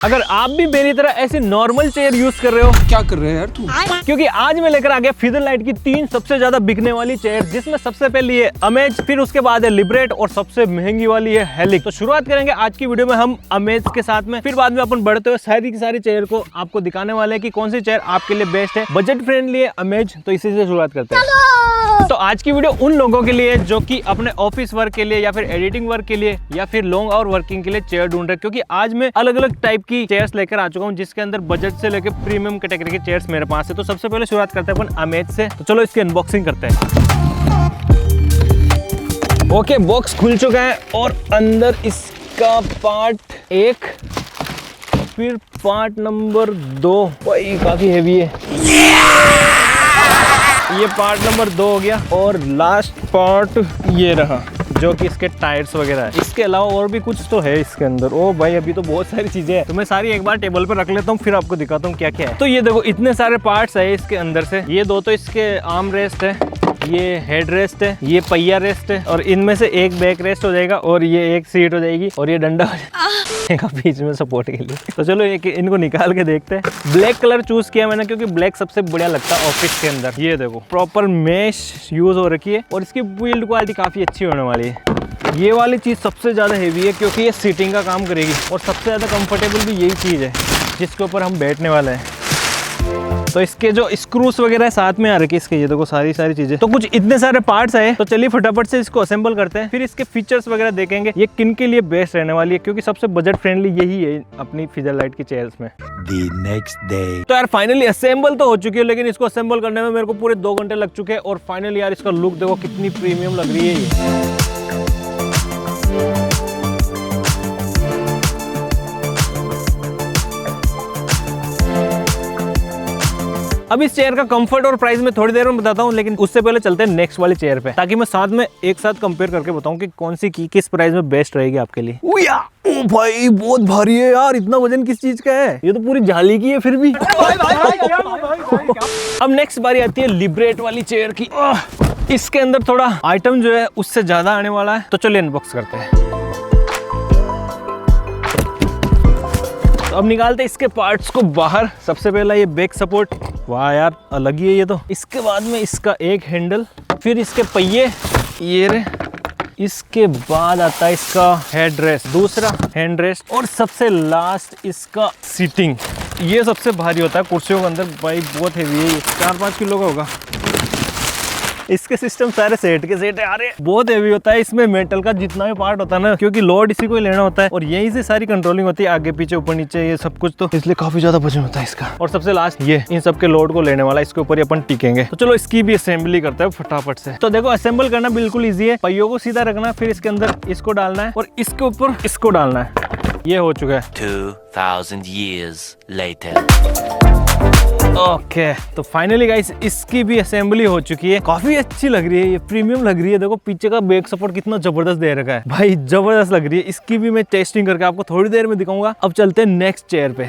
अगर आप भी मेरी तरह ऐसी नॉर्मल चेयर यूज कर रहे हो, क्या कर रहे हैं यार तू? क्योंकि आज मैं लेकर आ गया फिदरलाइट की 3 सबसे ज्यादा बिकने वाली चेयर, जिसमें सबसे पहली है अमेज, फिर उसके बाद है लिबरेट और सबसे महंगी वाली है हेलिक्स। तो शुरुआत करेंगे आज की वीडियो में हम अमेज के साथ में, फिर बाद में अपन बढ़ते हुए सारी की सारी चेयर को आपको दिखाने वाले हैं कि कौन सी चेयर आपके लिए बेस्ट है, बजट फ्रेंडली है अमेज। तो इसी से शुरुआत करते हैं। तो आज की वीडियो उन लोगों के लिए जो कि अपने ऑफिस वर्क के लिए या फिर एडिटिंग वर्क के लिए या फिर लॉन्ग आवर वर्किंग के लिए चेयर ढूंढ रहे हैं, क्योंकि आज मैं अलग अलग टाइप की चेयर्स लेकर आ चुका हूं, जिसके अंदर बजट से लेकर प्रीमियम कैटेगरी की चेयर्स मेरे पास है। तो सबसे पहले शुरुआत करते हैं अपन अमेज से। तो चलो इसकी अनबॉक्सिंग करते हैं। ओके, बॉक्स खुल चुका है और अंदर इसका पार्ट 1, फिर पार्ट नंबर 2। भाई काफी हेवी है। ये पार्ट नंबर 2 हो गया और लास्ट पार्ट ये रहा, जो कि इसके टायर्स वगैरह है। इसके अलावा और भी कुछ तो है इसके अंदर। ओ भाई, अभी तो बहुत सारी चीजें हैं, तो मैं सारी एक बार टेबल पर रख लेता हूँ, फिर आपको दिखाता हूँ क्या क्या है। तो ये देखो, इतने सारे पार्ट्स है इसके अंदर से। ये 2 तो इसके आर्म रेस्ट है, ये हेड रेस्ट है, ये पहिया रेस्ट है, और इनमें से एक बैक रेस्ट हो जाएगा, और ये एक सीट हो जाएगी, और ये डंडा हो जाएगा बीच में सपोर्ट के लिए। तो चलो इनको निकाल के देखते हैं। ब्लैक कलर चूज किया मैंने, क्योंकि ब्लैक सबसे बढ़िया लगता है ऑफिस के अंदर। ये देखो, प्रॉपर मेश यूज हो रखी है और इसकी बिल्ड क्वालिटी काफी अच्छी होने वाली है। ये वाली चीज सबसे ज्यादा हेवी है, क्योंकि ये सीटिंग का काम करेगी, और सबसे ज्यादा कंफर्टेबल भी यही चीज है जिसके ऊपर हम बैठने वाले हैं। तो इसके जो स्क्रूस वगैरह साथ में आ रखे इसके, ये देखो सारी चीजें। तो कुछ इतने सारे पार्ट्स आए, तो चलिए फटाफट से इसको असेंबल करते हैं, फिर इसके फीचर्स वगैरह देखेंगे ये किन के लिए बेस्ट रहने वाली है, क्योंकि सबसे बजट फ्रेंडली यही है अपनी फिदरलाइट की चेयर्स में। The next day. तो यार फाइनली असेंबल तो हो चुकी है, लेकिन इसको असेंबल करने में मेरे को पूरे 2 घंटे लग चुके हैं। और फाइनली यार इसका लुक देखो कितनी प्रीमियम लग रही है ये। अब इस चेयर का कंफर्ट और प्राइस में थोड़ी देर में बताता हूँ, लेकिन उससे पहले चलते हैं नेक्स्ट वाली चेयर पे, ताकि मैं साथ में एक साथ कंपेयर करके बताऊं कि कौन सी की किस प्राइस में बेस्ट रहेगी आपके लिए। ओ भाई, बहुत भारी है यार। इतना वजन किस चीज का है? ये तो पूरी जाली की है फिर भी। अब नेक्स्ट बारी आती है लिबरेट वाली चेयर की। इसके अंदर थोड़ा आइटम जो है उससे ज्यादा आने वाला है, तो चलिए अनबॉक्स करते हैं। तो अब निकालते हैं इसके पार्ट्स को बाहर। सबसे पहला ये बैक सपोर्ट, वाह यार अलग ही है ये तो। इसके बाद में इसका एक हैंडल, फिर इसके पहिए ये रे, इसके बाद आता है इसका हेड रेस्ट, दूसरा हैंड रेस्ट, और सबसे लास्ट इसका सीटिंग। ये सबसे भारी होता है कुर्सियों के अंदर। भाई बहुत हेवी है ये, 4-5 किलो का होगा। इसके सिस्टम सारे सेट के सेट है यार, बहुत हेवी होता है। इसमें मेटल का जितना भी पार्ट होता है ना, क्योंकि लोड इसी को ही लेना होता है, और यहीं से सारी कंट्रोलिंग होती है, आगे पीछे ऊपर नीचे ये सब कुछ, तो इसलिए काफी ज्यादा वजन होता है इसका। और सबसे लास्ट ये इन सब के लोड को लेने वाला, इसके ऊपर ही अपन टिकेंगे। तो चलो इसकी भी असेंबली करते हैं फटाफट से। तो देखो, असेंबल करना बिल्कुल ईजी है। पहियों को सीधा रखना, फिर इसके अंदर इसको डालना है, और इसके ऊपर इसको डालना है। ये हो चुका है। 2000 years later. ओके, तो फाइनली गाइस इसकी भी असेंबली हो चुकी है। काफी अच्छी लग रही है, ये प्रीमियम लग रही है। देखो पीछे का बैक सपोर्ट कितना जबरदस्त दे रखा है भाई, जबरदस्त लग रही है। इसकी भी मैं टेस्टिंग करके आपको थोड़ी देर में दिखाऊंगा। अब चलते हैं नेक्स्ट चेयर पे।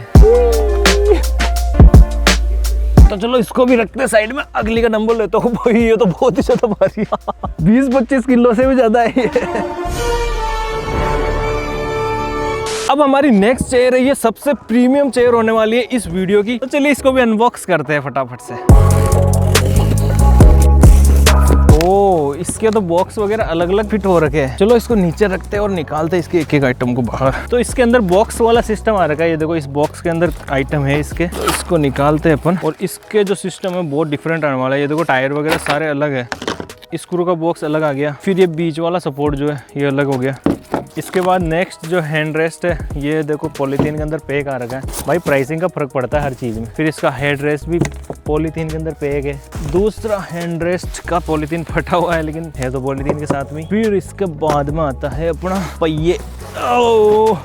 तो चलो इसको भी रखते हैं साइड में, अगली का नंबर लेता हूँ। भाई ये तो बहुत ही ज्यादा भारी है, 20-25 किलो से भी ज्यादा है ये। अब हमारी नेक्स्ट चेयर है, ये सबसे प्रीमियम चेयर होने वाली है इस वीडियो की। तो चलिए इसको भी अनबॉक्स करते हैं फटाफट से। ओ, इसके तो बॉक्स वगैरह अलग अलग फिट हो रखे हैं। चलो इसको नीचे रखते हैं और निकालते हैं इसके एक एक आइटम को बाहर। तो इसके अंदर बॉक्स वाला सिस्टम आ रखा है। ये देखो, इस बॉक्स के अंदर आइटम है इसके, तो इसको निकालते हैं अपन। और इसके जो सिस्टम है बहुत डिफरेंट आने वाला है। ये देखो, टायर वगैरह सारे अलग है, स्क्रू का बॉक्स अलग आ गया, फिर ये बीच वाला सपोर्ट जो है ये अलग हो गया। इसके बाद नेक्स्ट जो हैंड रेस्ट है, ये देखो पॉलीथीन के अंदर पैक आ रखा है। भाई प्राइसिंग का फर्क पड़ता है हर चीज में। फिर इसका हेड रेस्ट भी पॉलीथीन के अंदर पैक है। दूसरा हैंड रेस्ट का पॉलीथीन फटा हुआ है, लेकिन है तो पॉलीथीन के साथ में। फिर इसके बाद में आता है अपना पहिए।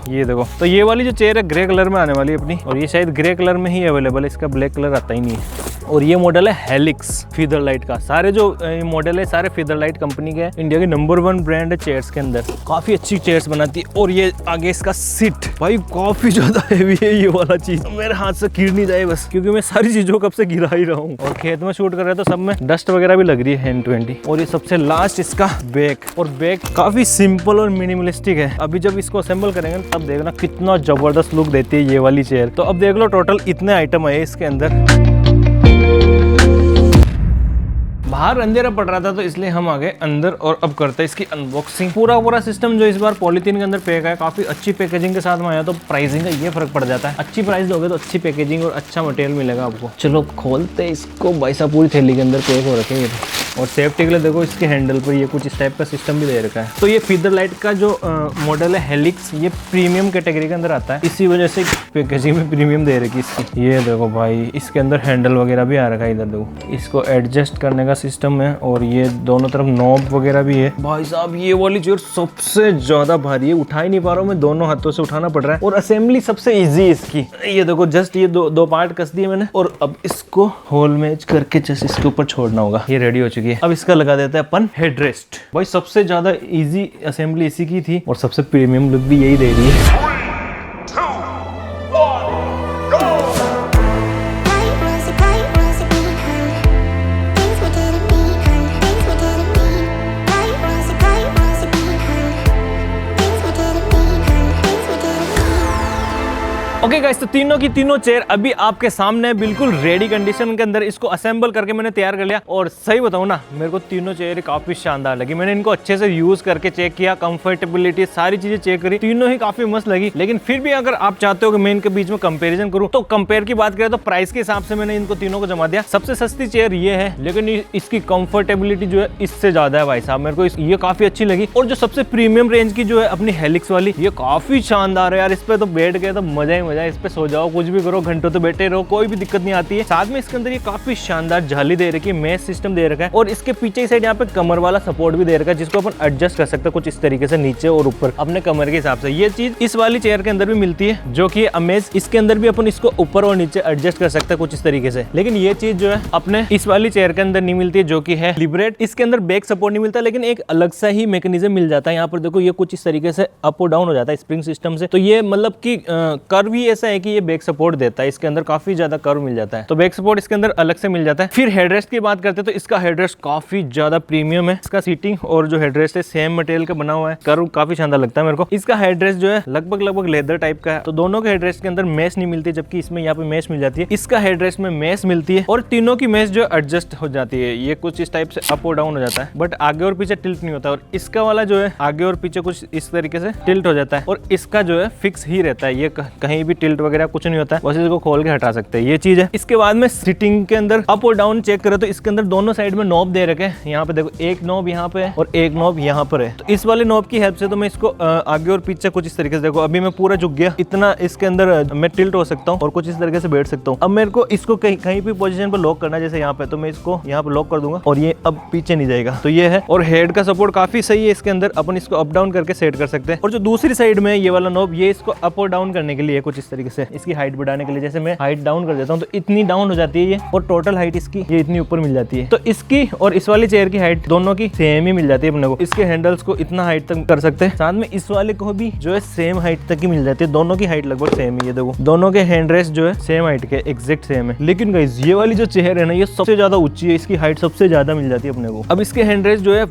ये देखो, तो ये वाली जो चेयर है ग्रे कलर में आने वाली है अपनी, और ये शायद ग्रे कलर में ही अवेलेबल है, इसका ब्लैक कलर आता ही नहीं है। और ये मॉडल है हेलिक्स फिदरलाइट का। सारे जो मॉडल है सारे फिदरलाइट कंपनी के, इंडिया की नंबर 1 ब्रांड है चेयर्स के अंदर। काफी अच्छी चेयर्स बनाती है। और ये आगे इसका सीट, भाई काफी ज्यादा हेवी है ये वाला चीज, मेरे हाथ से गिर नहीं जाए बस, क्योंकि मैं सारी चीजों कब से गिरा ही रहा हूँ। और खेत में शूट कर रहे हैं तो सब में डस्ट वगैरह भी लग रही है N20। और ये सबसे लास्ट इसका बैक, और बैक काफी सिंपल और मिनिमलिस्टिक है। अभी जब इसको असेंबल करेंगे तब देखना कितना जबरदस्त लुक देती है ये वाली चेयर। तो अब देख लो टोटल इतने आइटम है इसके अंदर। बाहर अंधेरा पड़ रहा था तो इसलिए हम आ गए अंदर और अब करते हैं इसकी अनबॉक्सिंग। पूरा सिस्टम जो इस बार पॉलीथीन के अंदर पैक है, काफी अच्छी पैकेजिंग के साथ में आया। तो प्राइसिंग का ये फर्क पड़ जाता है, अच्छी प्राइस दोगे तो अच्छी पैकेजिंग और अच्छा मटेरियल मिलेगा आपको। चलो खोलते हैं इसको। भाई साहब पूरी थैली के अंदर पैक हो रखे हैं ये तो। और सेफ्टी के लिए देखो इसके हैंडल पर ये कुछ इस टाइप का सिस्टम भी दे रखा है। तो ये फीदर लाइट का जो मॉडल है हेलिक्स, ये प्रीमियम कैटेगरी के अंदर आता है, इसी वजह से पैकेजिंग में प्रीमियम दे रखी इसकी। ये देखो भाई इसके अंदर हैंडल वगैरह भी आ रखा है। इधर देखो इसको एडजस्ट करने का सिस्टम है और ये दोनों तरफ नॉब वगैरह भी है। भाई साहब ये वाली चेयर सबसे ज्यादा भारी है, उठा ही नहीं पा रहा हूँ मैं, दोनों हाथों से उठाना पड़ रहा है। और असेंबली सबसे इजी इसकी। ये देखो जस्ट ये दो पार्ट कस दिए मैंने और अब इसको होल मैच करके जस्ट इसके ऊपर छोड़ना होगा। ये रेडी हो चुकी है। अब इसका लगा देते हैं अपन हेडरेस्ट। भाई सबसे ज्यादा इजी असेंबली इसी की थी और सबसे प्रीमियम लुक भी यही दे रही है। ओके गाइस, तो तीनों की तीनों चेयर अभी आपके सामने बिल्कुल रेडी कंडीशन के अंदर इसको असेंबल करके मैंने तैयार कर लिया। और सही बताऊं ना, मेरे को तीनों चेयर काफी शानदार लगी। मैंने इनको अच्छे से यूज करके चेक किया, कंफर्टेबिलिटी सारी चीजें चेक करी, तीनों ही काफी मस्त लगी। लेकिन फिर भी अगर आप चाहते हो कि मैं इनके बीच में कंपेरिजन करूं तो कंपेयर की बात करें तो प्राइस के हिसाब से मैंने इनको तीनों को जमा दिया। सबसे सस्ती चेयर ये है, लेकिन इसकी कंफर्टेबिलिटी जो है इससे ज्यादा है भाई साहब। मेरे को ये काफी अच्छी लगी। और जो सबसे प्रीमियम रेंज की जो है अपनी हेलिक्स वाली, ये काफी शानदार है यार। इस पे तो बैठ गए तो मजा ही मजा है। इस पे सो जाओ, कुछ भी करो, घंटों तो बैठे रहो, कोई भी दिक्कत नहीं आती है। साथ में इसके अंदर ये काफी शानदार जाली दे रखी है, मैश सिस्टम दे रखा है। और इसके पीछे की साइड यहाँ पे कमर वाला सपोर्ट भी दे रखा है, जिसको अपन एडजस्ट कर सकते हैं कुछ इस तरीके से नीचे और ऊपर अपने कमर के हिसाब से। ये चीज इस वाली चेयर के अंदर भी मिलती है, जो कि अमेज। इसके अंदर भी अपन इसको ऊपर और नीचे एडजस्ट कर सकते हैं कुछ इस तरीके से। लेकिन ये चीज जो है अपने इस वाली चेयर के अंदर नहीं मिलती है, जो कि है लिबरेट। इसके अंदर बैक सपोर्ट नहीं मिलता, लेकिन एक अलग सा ही मैकेनिज्म मिल जाता है। यहाँ पर देखो ये कुछ इस तरीके से अप और डाउन हो जाता है स्प्रिंग सिस्टम से। तो ये मतलब कि कर्व ही ऐसा है कि ये बैक सपोर्ट देता है। इसके अंदर काफी ज्यादा कर्व मिल जाता है, तो बैक सपोर्ट इसके अंदर अलग से मिल जाता है। फिर हेडरेस्ट की बात करते हैं तो इसका हेडरेस्ट काफी ज्यादा प्रीमियम है। इसका सीटिंग और जो हेडरेस्ट है सेम मटेरियल का बना हुआ है। कर्व काफी शानदार लगता है मेरे को। इसका हेडरेस्ट जो है लगभग लेदर टाइप का है। तो दोनों के हेडरेस्ट के अंदर मैश नहीं मिलती, जबकि इसमें यहाँ पे मैश मिल जाती है। इसका हेडरेस्ट में मैश मिलती है और तीनों की मैश जो एडजस्ट हो जाती है। ये कुछ इस टाइप से अप और डाउन हो जाता है, बट आगे और पीछे टिल्ट नहीं होता। और इसका वाला जो है आगे और पीछे कुछ इस तरीके से टिल्ट हो जाता है और इसका जो है फिक्स ही रहता है। ये कहीं भी टिल्ट वगैरह कुछ नहीं होता है, बस इसको खोल के हटा सकते हैं। ये चीज है। इसके बाद में सीटिंग के अंदर अप और डाउन चेक करें तो इसके अंदर दोनों साइड में नॉब दे रखे हैं। यहाँ पे देखो एक नॉब यहाँ पे है और एक नॉब यहाँ पर है। तो इस वाले नॉब की हेल्प से तो मैं इसको आगे और पीछे कुछ इस तरीके से, देखो अभी मैं पूरा झुक गया, इतना इसके अंदर मैं टिल्ट हो सकता हूँ और कुछ इस तरीके से बैठ सकता हूँ। अब मेरे को इसको कहीं भी पोजीशन पर लॉक करना है, जैसे यहाँ पे, तो मैं इसको यहाँ पे लॉक कर दूंगा और ये अब पीछे नहीं जाएगा। तो ये है। और हेड का सपोर्ट काफी सही है इसके अंदर, अपन इसको अप डाउन करके सेट कर सकते हैं। और जो दूसरी साइड में ये वाला नॉब, ये इसको अप और डाउन करने के लिए कुछ इस तरीके से, इसकी हाइट बढ़ाने के लिए, जैसे मैं हाइट डाउन कर देता हूँ तो इतनी डाउन हो जाती है ये, और टोटल हाइट इसकी ये इतनी ऊपर मिल जाती है। तो इसकी और इस वाली चेयर की हाइट दोनों की सेम ही मिल जाती है अपने को। इसके हैंडल्स को इतना हाइट तक कर सकते हैं, साथ में इस वाले को भी जो है सेम हाइट तक ही मिल जाती है। दोनों की हाइट लगभग सेम है। ये देखो दोनों के हैंड रेस्ट जो है सेम हाइट के, एग्जैक्ट सेम है। लेकिन गाइस ये वाली जो चेयर है ना, ये सबसे ज्यादा ऊंची है, इसकी हाइट सबसे ज्यादा मिल जाती है अपने को। अब इसके हैंड रेस्ट जो है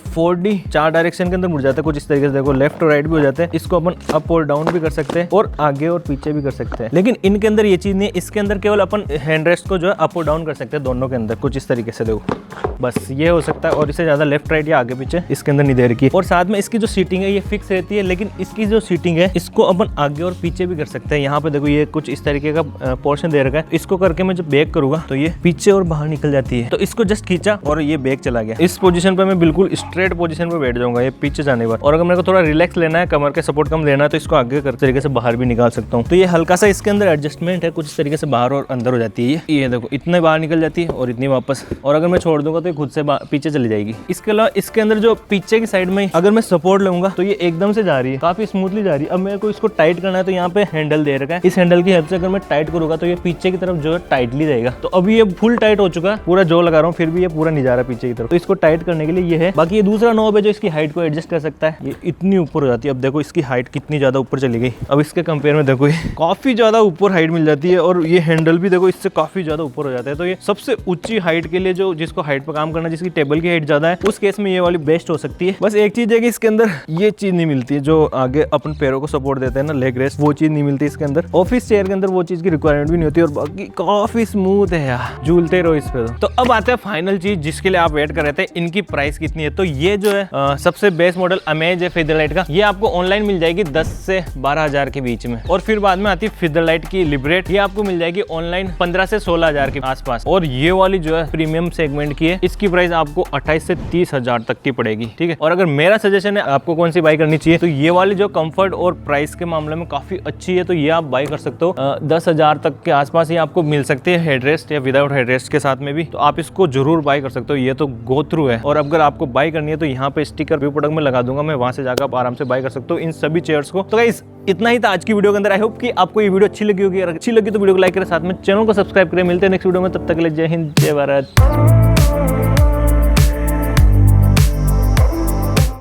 4D 4 डायरेक्शन के अंदर मुड़ जाता है कुछ इस तरीके से। देखो लेफ्ट और राइट भी हो जाते हैं। इसको अपन अप और डाउन भी कर सकते हैं और आगे और पीछे भी कर सकते हैं। लेकिन इनके अंदर ये चीज नहीं, इसके अंदर केवल अपन हैंड रेस्ट को जो है अप और डाउन कर सकते हैं दोनों के अंदर कुछ इस तरीके से। देखो बस ये हो सकता है, और इससे ज्यादा लेफ्ट राइट या आगे पीछे इसके अंदर नहीं दे रखी है। और साथ में इसकी जो सीटिंग है ये फिक्स रहती है, लेकिन इसकी जो सीटिंग है इसको अपन आगे और पीछे भी कर सकते हैं। यहाँ पे देखो ये कुछ इस तरीके का पोर्शन दे रखा है। इसको करके मैं जब बैक करूंगा तो ये पीछे और बाहर निकल जाती है। तो इसको जस्ट खींचा और ये बैक चला गया। इस पोजीशन पे मैं बिल्कुल स्ट्रेट पोजीशन पे बैठ जाऊंगा ये पीछे जाने के बाद। और अगर मेरे को थोड़ा रिलैक्स लेना है, कमर के सपोर्ट कम लेना है, तो इसको आगे कर तरीके से बाहर भी निकाल सकता हूँ। तो ये हल्का सा इसके अंदर एडजस्टमेंट है, कुछ इस तरीके से बाहर और अंदर हो जाती है। ये देखो इतने बाहर निकल जाती है और इतनी वापस। और अगर मैं छोड़ दूंगा तो चलते खुद से पीछे चली जाएगी। इसके अलावा इसके अंदर जो पीछे की साइड में अगर मैं सपोर्ट लूंगा तो ये एकदम से जा रही है, काफी स्मूथली जा रही है। अब मेरे को इसको टाइट करना है तो यहाँ पे हैंडल दे रखा है, इस हैंडल की हेल्प से अगर मैं टाइट करूंगा तो ये पीछे की तरफ जो है टाइटली जाएगा। तो अभी ये फुल टाइट हो चुका है, पूरा जो लगा रहा हूँ फिर भी ये पूरा नहीं जा रहा पीछे की तरफ। तो इसको टाइट करने के लिए ये है। बाकी ये दूसरा नॉब है जो इसकी हाइट को एडजस्ट कर सकता है, ये इतनी ऊपर हो जाती है। अब देखो इसकी हाइट कितनी ज्यादा ऊपर चली गई। अब इसके कंपेयर में देखो ये काफी ज्यादा ऊपर हाइट मिल जाती है और ये हैंडल भी देखो इससे काफी ज्यादा ऊपर हो जाता है। तो ये सबसे ऊंची हाइट के लिए जो जिसको हाइट पर काम करना, जिसकी टेबल की हाइट ज्यादा है, उस केस में ये वाली बेस्ट हो सकती है। बस एक चीज है कि इसके अंदर ये चीज नहीं मिलती है जो आगे अपन पैरों को सपोर्ट देते हैं ना, लेग रेस्ट, वो चीज नहीं मिलती इसके अंदर। ऑफिस चेयर के अंदर वो चीज की रिक्वायरमेंट भी नहीं होती और बाकी काफी स्मूथ है यार, झूलते रहो इस पे। तो अब आते हैं फाइनल चीज जिसके लिए आप वेट कर रहे थे, इनकी प्राइस कितनी है। तो ये जो है सबसे बेस्ट मॉडल अमेज है फेदरलाइट का, ये आपको ऑनलाइन मिल जाएगी 10 से 12 हजार के बीच में। और फिर बाद में आती है फेदरलाइट की लिबरेट, ये आपको मिल जाएगी ऑनलाइन 15 से 16 हजार के आसपास। और ये वाली जो है प्रीमियम सेगमेंट की है, इसकी प्राइस आपको 28 से 30 हजार तक की पड़ेगी, ठीक है। और अगर मेरा सजेशन है आपको कौन सी बाई करनी चाहिए, तो ये वाली जो कंफर्ट और प्राइस के मामले में काफी अच्छी है, तो ये आप बाई कर सकते हो। 10 हजार तक के आसपास ही आपको मिल सकती है हेडरेस्ट या विदाउट हेडरेस्ट के साथ में भी, तो आप इसको जरूर बाई कर सकते हो। ये तो गो थ्रू है। और अगर आपको बाई करनी है तो यहाँ पे स्टिकर व्यू प्रोडक्ट में लगा दूंगा मैं, वहां से जाकर आप आराम से बाई कर सकते हो इन सभी चेयर्स को। तो गाइस इतना ही था आज की वीडियो के अंदर। आई होप कि आपको ये वीडियो अच्छी लगी होगी। अगर अच्छी लगी तो वीडियो को लाइक करें, साथ में चैनल को सब्सक्राइब करें। मिलते हैं नेक्स्ट वीडियो में, तब तक के लिए जय हिंद, जय भारत।